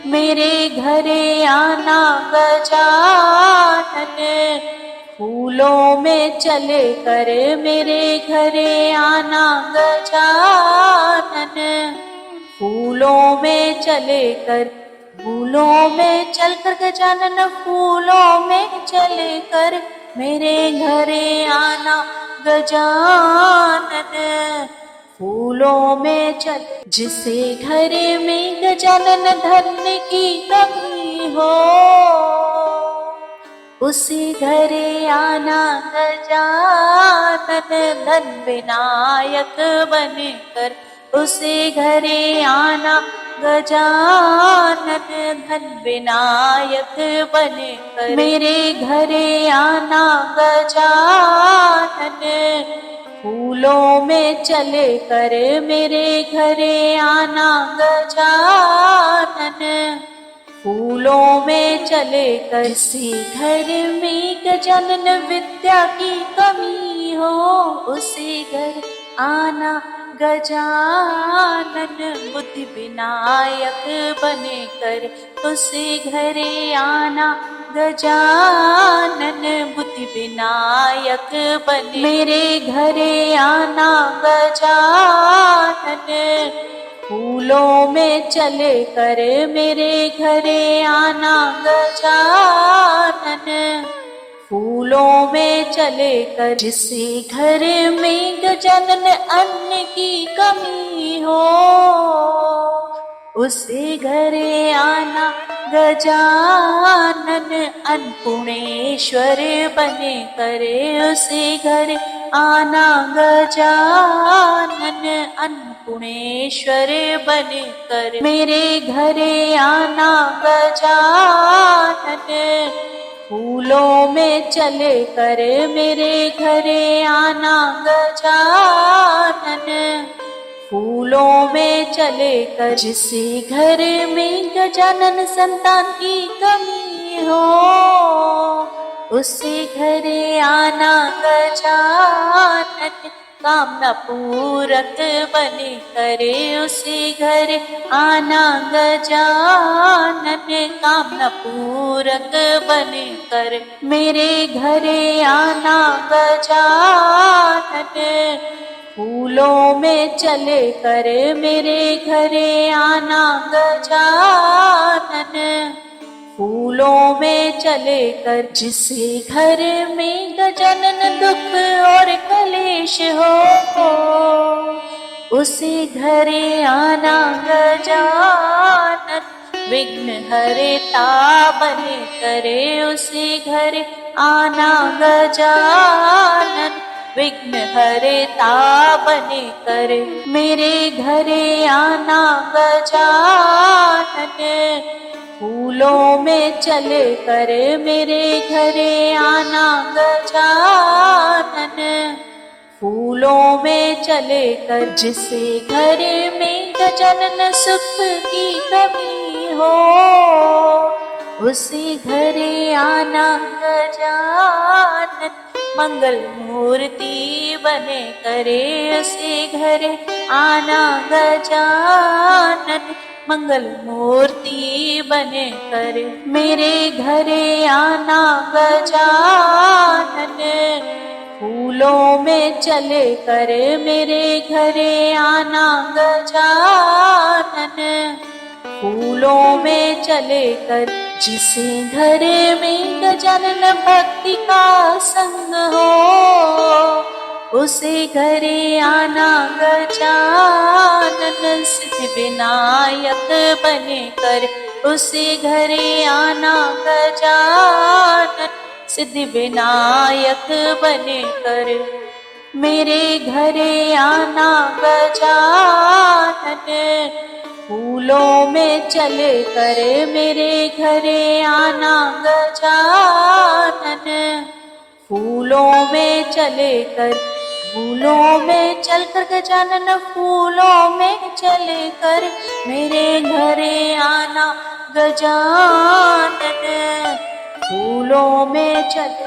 मेरे घरे आना गजानन, फूलों में चले कर मेरे घरे आना गजानन, फूलों में चले कर, फूलों में चल कर गजानन, फूलों में चले कर मेरे घरे आना गजानन, फूलों में चल। जिसे घरे में गजानन धन की कमी हो, उसी घरे आना गजानन, धन विनायक बनकर उसी घरे आना गजानन, धन विनायक बनकर मेरे घरे आना गजानन, फूलों में चले कर मेरे घरे आना गजानन, फूलों में चले कर। किसी घर में गजानन विद्या की कमी हो, उसी घर आना गजानन, बुद्धि विनायक बने कर उसी घरे आना गजानन, बुद्धि विनायक बने मेरे घरे आना गजानन, फूलों में चले कर मेरे घरे आना गजानन, फूलों में चले कर। जिसे घर में गजानन अन्न की कमी हो, उसे घरे आना गजानन, अन्नपूर्णेश्वर बने करे उसे घर आना गजानन, अन्नपूर्णेश्वर बने कर मेरे घरे आना गजानन, फूलों में चले कर मेरे घरे आना गजानन, फूलों में चले कर। जिसे घर में गजानन संतान की कमी हो, उसे घरे आना गजानन, कामना पूरक बने करे उसे घर आना गजानन, कामना पूरक बने कर मेरे घरे आना गजानन, फूलों में चले कर मेरे घरे आना गजानन, फूलों में चले कर। जिसे घर में गजानन दुख और कलेश हो, उसे घरे आना गजानन, विघ्न हरता बने करे उसे घरे आना गजानन, विघ्न हरता बने कर मेरे घरे आना गजानन, फूलों में चले कर मेरे घरे आना गजानन, फूलों में चले कर। जिसे घर में गजानन सुख की कमी हो, उसी घरे आना गजानन, मंगल मूर्ति बने करे उसी घरे आना गजानन, मंगल मूर्ति बने कर मेरे घरे आना गजानन, फूलों में चले कर मेरे घरे आना गजानन, फूलों में चले कर। जिसे घर में गजानन भक्ति का संग हो, उसे घरे आना गजानन, सिद्धि विनायक बने कर उसे घरे आना गजानन, सिद्धि विनायक बने कर मेरे घरे आना गजानन, फूलों में चले कर मेरे घरे आना गजानन, फूलों में चले कर, फूलों में चल कर गजानन, फूलों में चले कर मेरे घरे आना गजानन, फूलों में चल